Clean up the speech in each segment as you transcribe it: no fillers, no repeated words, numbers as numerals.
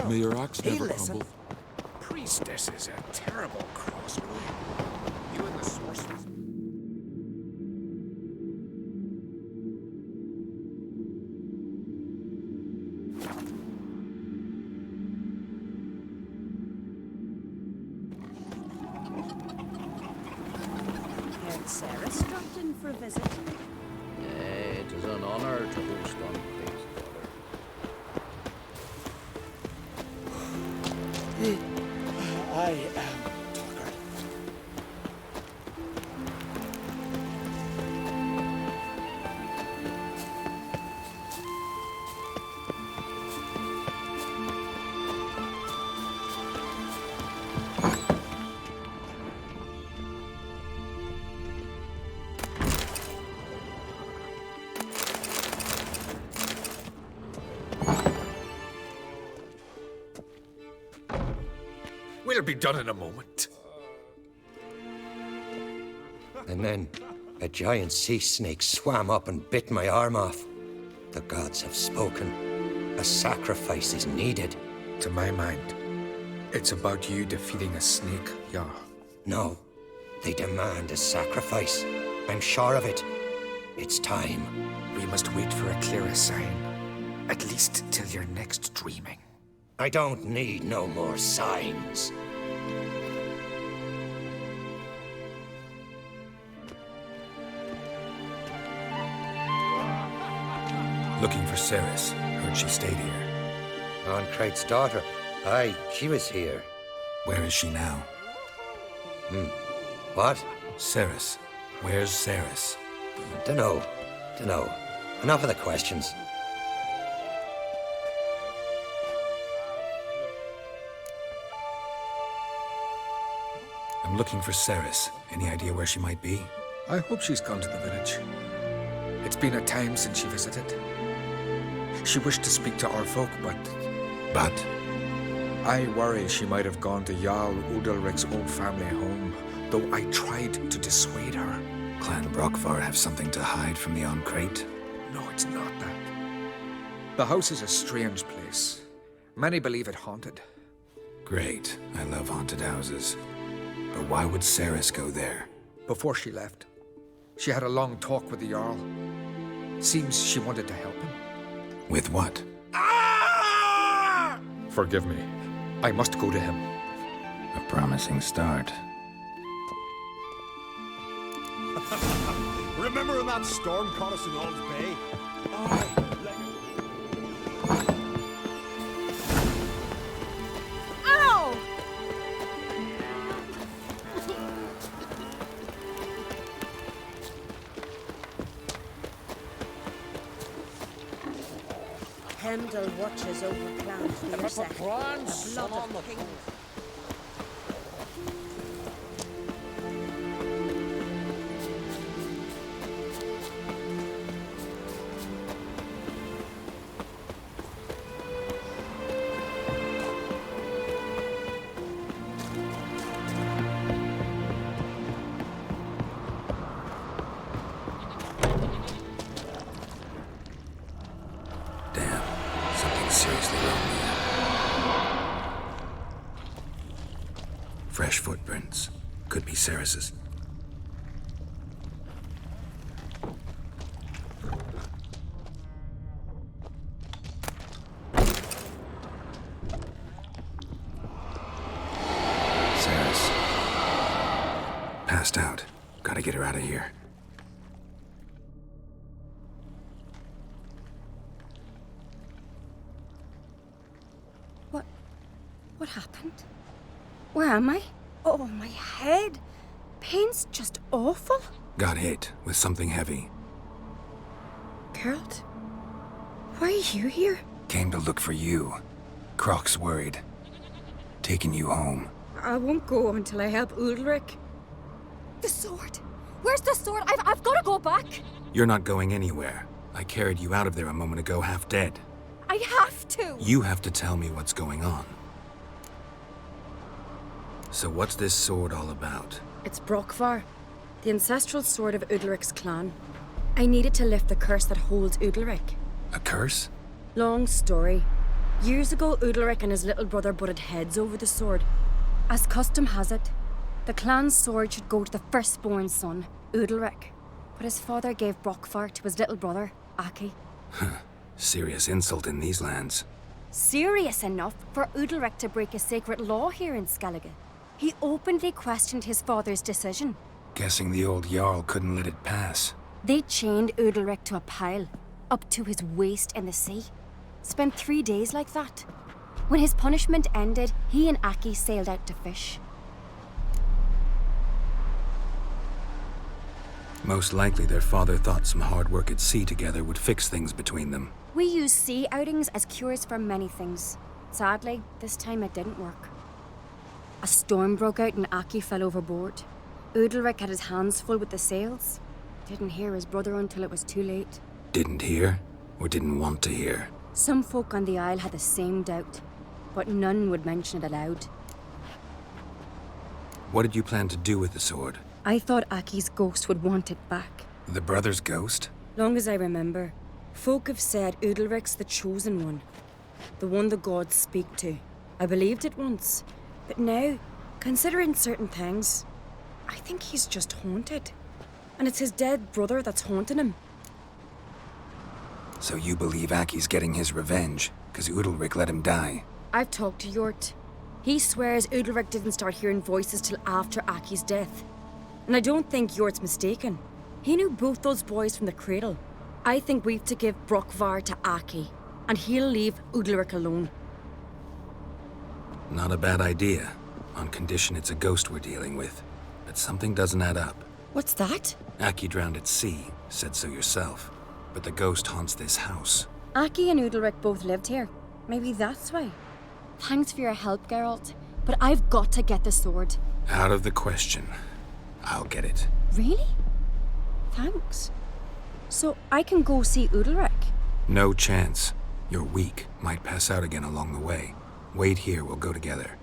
May your axe Hey, never listen. crumble. Priestess is a terrible crossroad. You and the sorceress. Heard Sarah stopped in for a visit. It is an honor to host Uncrate's daughter. I am Tucker. We'll be done in a moment. And then a giant sea snake swam up and bit my arm off. The gods have spoken. A sacrifice is needed. To my mind, it's about you defeating a snake, yeah. No, they demand a sacrifice. I'm sure of it. It's time. We must wait for a clearer sign. At least till your next dreaming. I don't need no more signs. Looking for Ceres. Heard she stayed here. Crate's daughter. Aye, she was here. Where is she now? What? Ceres. Where's Ceres? Dunno. Enough of the questions. I'm looking for Ceres. Any idea where she might be? I hope she's gone to the village. It's been a time since she visited. She wished to speak to our folk, but... But? I worry she might have gone to Jarl Udalric's old family home, though I tried to dissuade her. Clan Brockvar have something to hide from the Uncrate? No, it's not that. The house is a strange place. Many believe it haunted. Great. I love haunted houses. But why would Ceres go there? Before she left, she had a long talk with the Jarl. Seems she wanted to help him. With what? Ah! Forgive me. I must go to him. A promising start. Remember when that storm caught us in Ald's Bay? Aye. Ow! Heimdall watches over Clan Fierce. The blood of kings. Seriously wrong here. Fresh footprints. Could be Ceres's. Ceres. Passed out. Gotta get her out of here. What happened? Where am I? Oh, my head. Pain's just awful. Got hit with something heavy. Geralt, why are you here? Came to look for you. Croc's worried. Taking you home. I won't go until I help Ulrich. The sword. Where's the sword? I've got to go back. You're not going anywhere. I carried you out of there a moment ago, half dead. I have to. You have to tell me what's going on. So what's this sword all about? It's Brockvar, the ancestral sword of Udalric's clan. I needed to lift the curse that holds Udalric. A curse? Long story. Years ago, Udalric and his little brother butted heads over the sword. As custom has it, the clan's sword should go to the firstborn son, Udalric. But his father gave Brockfar to his little brother, Aki. Serious insult in these lands. Serious enough for Udalric to break a sacred law here in Skellige. He openly questioned his father's decision. Guessing the old Jarl couldn't let it pass. They chained Udalric to a pile, up to his waist in the sea. Spent 3 days like that. When his punishment ended, he and Aki sailed out to fish. Most likely their father thought some hard work at sea together would fix things between them. We use sea outings as cures for many things. Sadly, this time it didn't work. A storm broke out and Aki fell overboard. Udalric had his hands full with the sails. Didn't hear his brother until it was too late. Didn't hear, or didn't want to hear? Some folk on the Isle had the same doubt, but none would mention it aloud. What did you plan to do with the sword? I thought Aki's ghost would want it back. The brother's ghost? Long as I remember, folk have said Udalric's the chosen one. The one the gods speak to. I believed it once, but now, considering certain things, I think he's just haunted. And it's his dead brother that's haunting him. So you believe Aki's getting his revenge, because Udalric let him die? I've talked to Yort. He swears Udalric didn't start hearing voices till after Aki's death. And I don't think Yort's mistaken. He knew both those boys from the cradle. I think we've to give Brockvar to Aki, and he'll leave Udalric alone. Not a bad idea, on condition it's a ghost we're dealing with. But something doesn't add up. What's that? Aki drowned at sea, said so yourself. But the ghost haunts this house. Aki and Udalric both lived here. Maybe that's why. Thanks for your help, Geralt. But I've got to get the sword. Out of the question. I'll get it. Really? Thanks. So I can go see Udalric? No chance. You're weak. Might pass out again along the way. Wait here, we'll go together.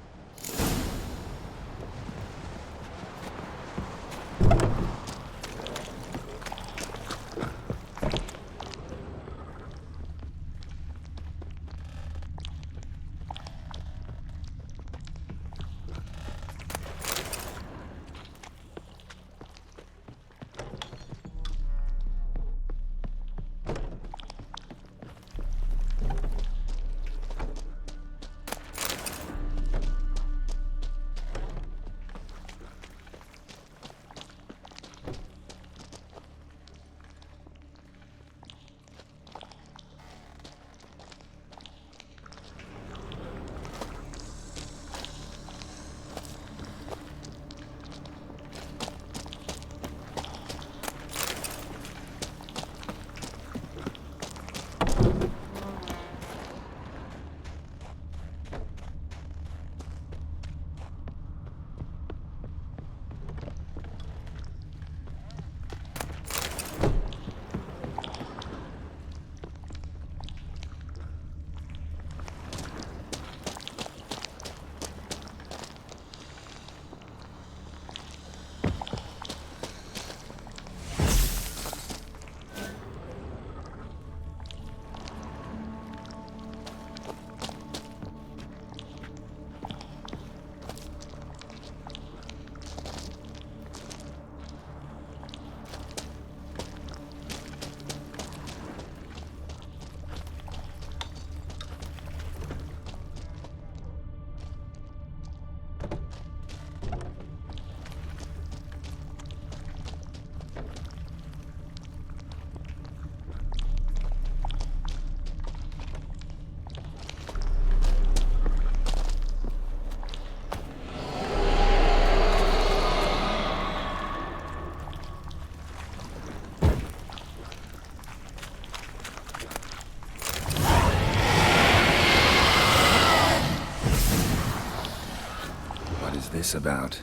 This about?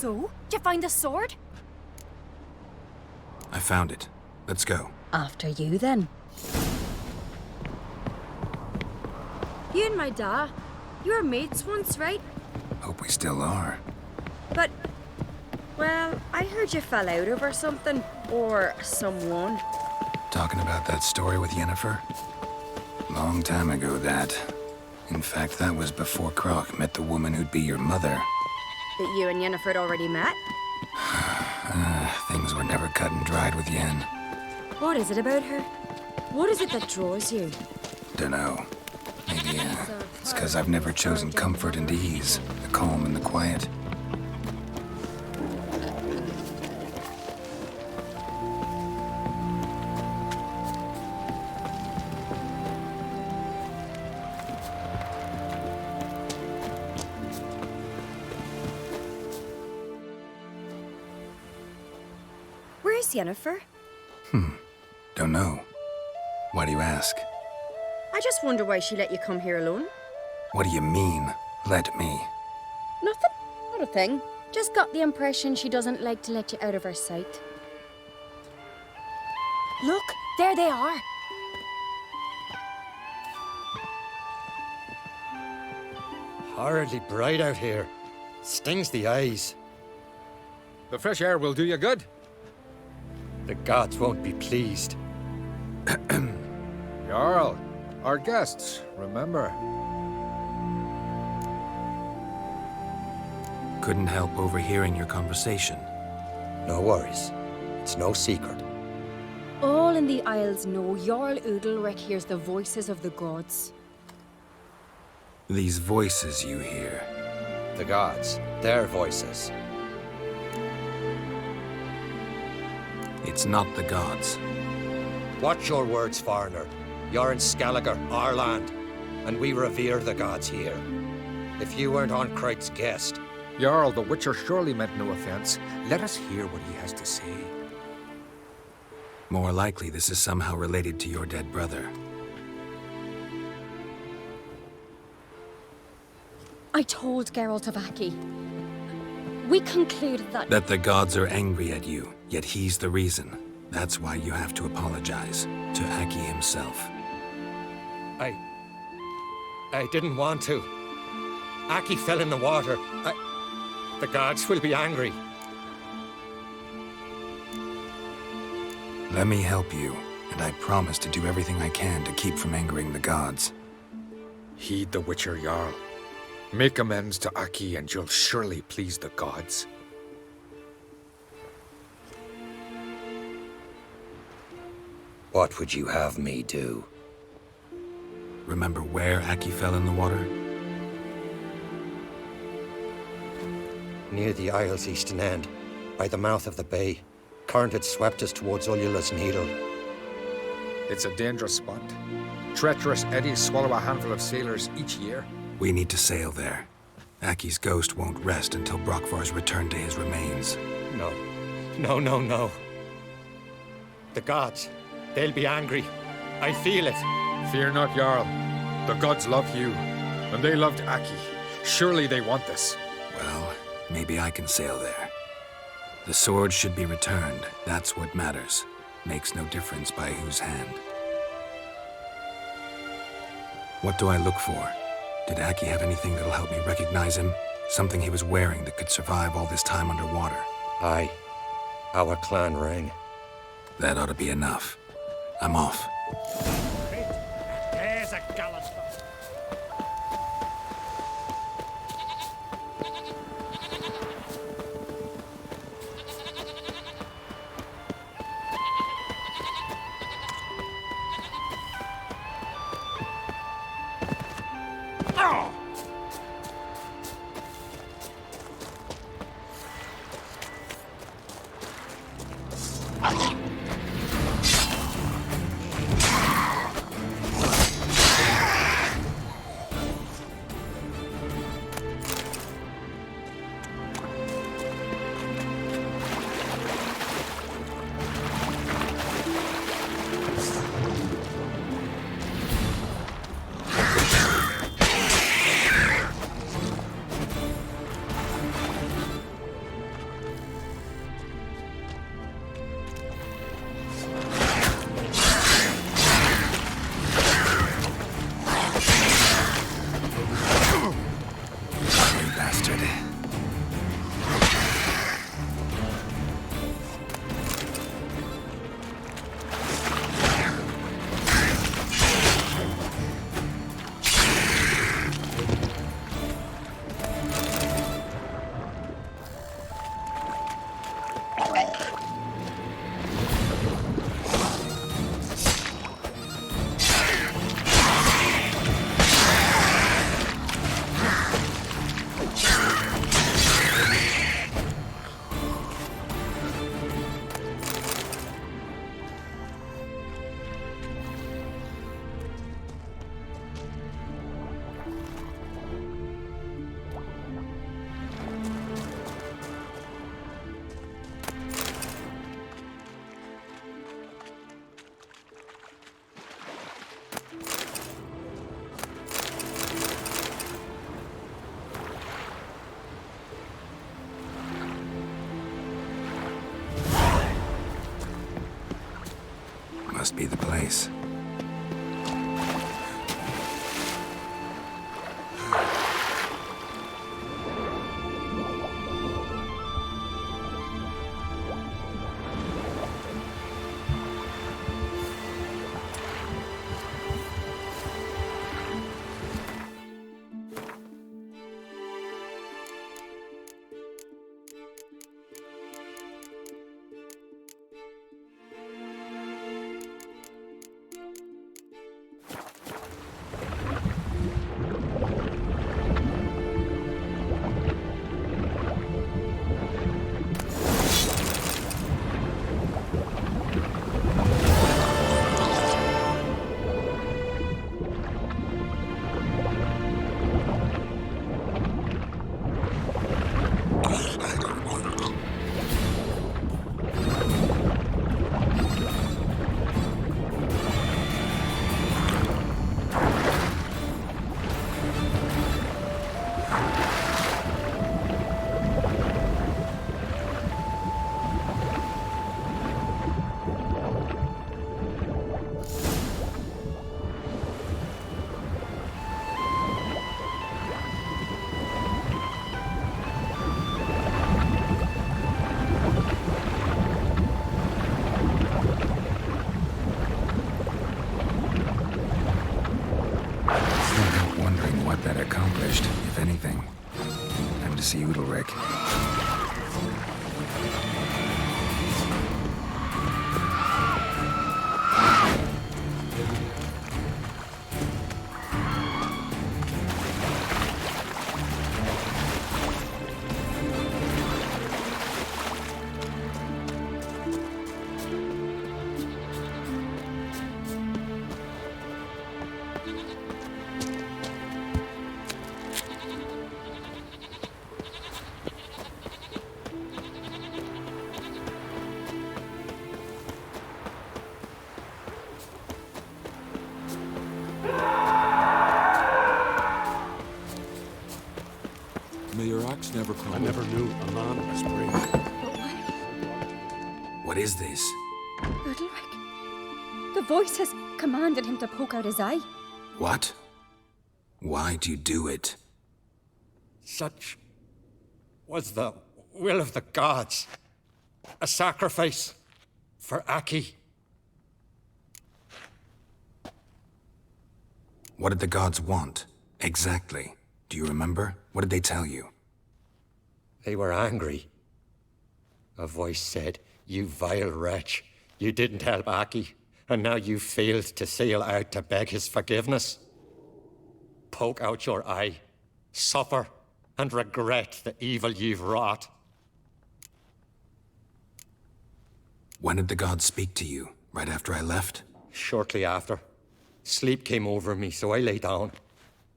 So? Did you find the sword? I found it. Let's go. After you, then. You and my da, you were mates once, right? Hope we still are. But, well, I heard you fell out over something. Or someone. Talking about that story with Yennefer? Long time ago, that. In fact, that was before Croc met the woman who'd be your mother. That you and Yennefer had already met? Things were never cut and dried with Yen. What is it about her? What is it that draws you? Dunno. Maybe, it's because I've never chosen comfort and ease, the calm and the quiet. Where's Yennefer? Don't know. Why do you ask? I just wonder why she let you come here alone. What do you mean, let me? Nothing. Not a thing. Just got the impression she doesn't like to let you out of her sight. Look, there they are. Horridly bright out here. Stings the eyes. The fresh air will do you good. The gods won't be pleased. Jarl, our guests, remember. Couldn't help overhearing your conversation. No worries. It's no secret. All in the Isles know Jarl Udalric hears the voices of the gods. These voices you hear. The gods, their voices. It's not the gods. Watch your words, foreigner. You're in Skelliger, our land, and we revere the gods here. If you weren't on Cright's guest... Jarl, the Witcher surely meant no offense. Let us hear what he has to say. More likely, this is somehow related to your dead brother. I told Geralt of Aki. We concluded that... That the gods are angry at you, yet he's the reason. That's why you have to apologize to Aki himself. I didn't want to. Aki fell in the water. The gods will be angry. Let me help you, and I promise to do everything I can to keep from angering the gods. Heed the Witcher, Jarl. Make amends to Aki, and you'll surely please the gods. What would you have me do? Remember where Aki fell in the water? Near the Isle's eastern end, by the mouth of the bay. Current had swept us towards Ullula's Needle. It's a dangerous spot. Treacherous eddies swallow a handful of sailors each year. We need to sail there. Aki's ghost won't rest until Brokvar's returned to his remains. No. No. The gods, they'll be angry. I feel it. Fear not, Jarl. The gods love you, and they loved Aki. Surely they want this. Well, maybe I can sail there. The sword should be returned. That's what matters. Makes no difference by whose hand. What do I look for? Did Aki have anything that'll help me recognize him? Something he was wearing that could survive all this time underwater? Aye. Our clan ring. That ought to be enough. I'm off. There's a gallant fellow. be the place. If anything, time to see Udalric. May your axe never crumble. I never knew a man was brave. But why? What is this? Udalric. The voice has commanded him to poke out his eye. What? Why do you do it? Such was the will of the gods. A sacrifice for Aki. What did the gods want? Exactly. Do you remember? What did they tell you? They were angry. A voice said, "You vile wretch, you didn't help Aki, and now you failed to sail out to beg his forgiveness. Poke out your eye, suffer, and regret the evil you've wrought." When did the gods speak to you? Right after I left? Shortly after. Sleep came over me, so I lay down.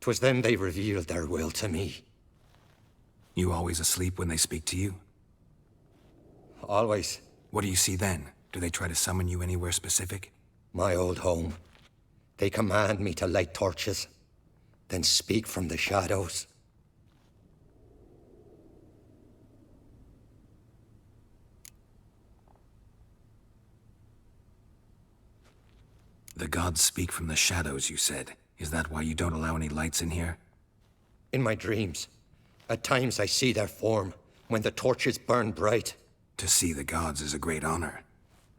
'Twas then they revealed their will to me. You always asleep when they speak to you? Always. What do you see then? Do they try to summon you anywhere specific? My old home. They command me to light torches, then speak from the shadows. The gods speak from the shadows, you said. Is that why you don't allow any lights in here? In my dreams, at times I see their form when the torches burn bright. To see the gods is a great honor.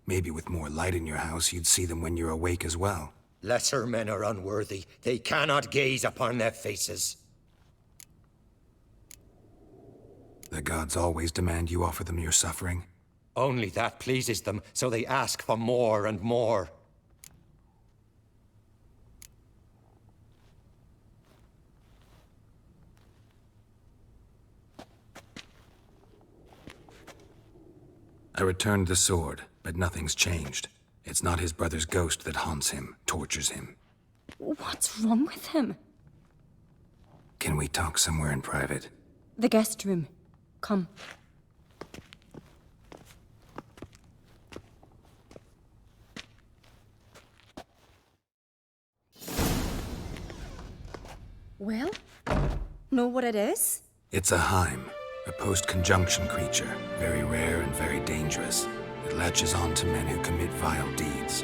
Maybe with more light in your house, you'd see them when you're awake as well. Lesser men are unworthy. They cannot gaze upon their faces. The gods always demand you offer them your suffering? Only that pleases them, so they ask for more and more. I returned the sword, but nothing's changed. It's not his brother's ghost that haunts him, tortures him. What's wrong with him? Can we talk somewhere in private? The guest room. Come. Well, know what it is? It's a Heim, a post-conjunction creature, very rare and very dangerous. It latches on to men who commit vile deeds.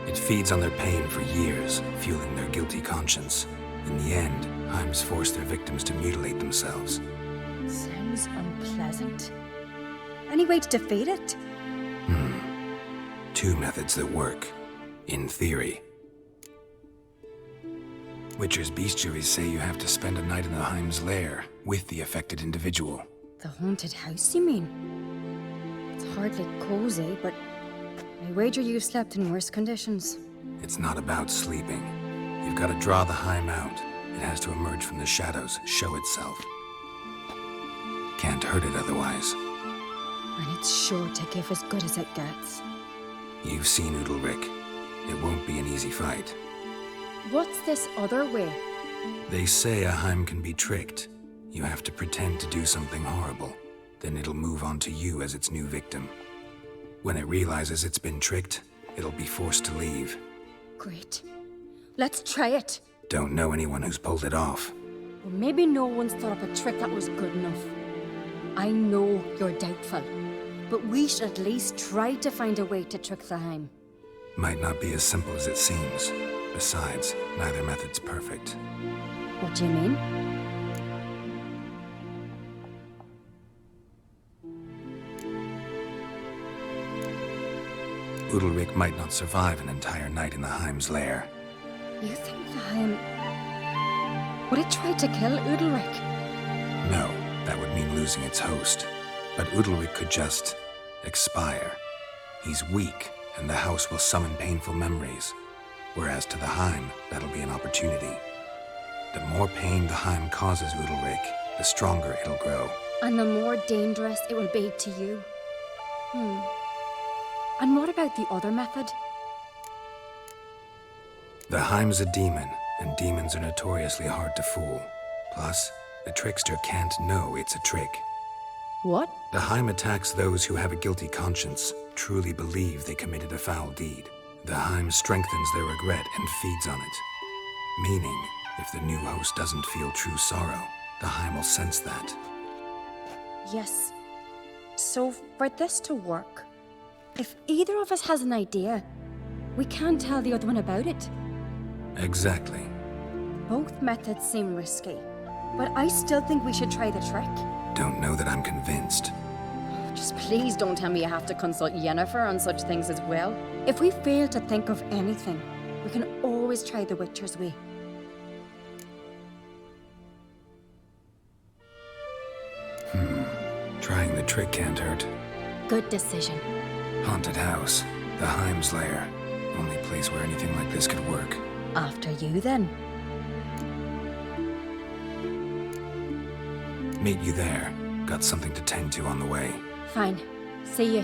It feeds on their pain for years, fueling their guilty conscience. In the end, Heims force their victims to mutilate themselves. Sounds unpleasant. Any way to defeat it? Two methods that work, in theory. Witcher's bestiaries say you have to spend a night in the Heims lair with the affected individual. The haunted house, you mean? It's hardly cozy, but I wager you've slept in worse conditions. It's not about sleeping. You've got to draw the Heim out. It has to emerge from the shadows, show itself. Can't hurt it otherwise. And it's sure to give as good as it gets. You've seen Udalric. It won't be an easy fight. What's this other way? They say a Heim can be tricked. You have to pretend to do something horrible. Then it'll move on to you as its new victim. When it realizes it's been tricked, it'll be forced to leave. Great. Let's try it. Don't know anyone who's pulled it off. Well, maybe no one's thought up a trick that was good enough. I know you're doubtful, but we should at least try to find a way to trick the Heim. Might not be as simple as it seems. Besides, neither method's perfect. What do you mean? Udalric might not survive an entire night in the Heim's lair. You think the Heim... Would it try to kill Udalric? No, that would mean losing its host. But Udalric could just expire. He's weak, and the house will summon painful memories. Whereas to the Heim, that'll be an opportunity. The more pain the Heim causes Udalric, the stronger it'll grow. And the more dangerous it will be to you. And what about the other method? The Heim's a demon, and demons are notoriously hard to fool. Plus, the trickster can't know it's a trick. What? The Heim attacks those who have a guilty conscience, truly believe they committed a foul deed. The Heim strengthens their regret and feeds on it. Meaning, if the new host doesn't feel true sorrow, the Heim will sense that. Yes. So, for this to work, if either of us has an idea, we can't tell the other one about it. Exactly. Both methods seem risky, but I still think we should try the trick. Don't know that I'm convinced. Just please don't tell me you have to consult Yennefer on such things as well. If we fail to think of anything, we can always try the Witcher's way. Trying the trick can't hurt. Good decision. Haunted house. The Heim's lair. Only place where anything like this could work. After you, then. Meet you there. Got something to tend to on the way. Fine. See you.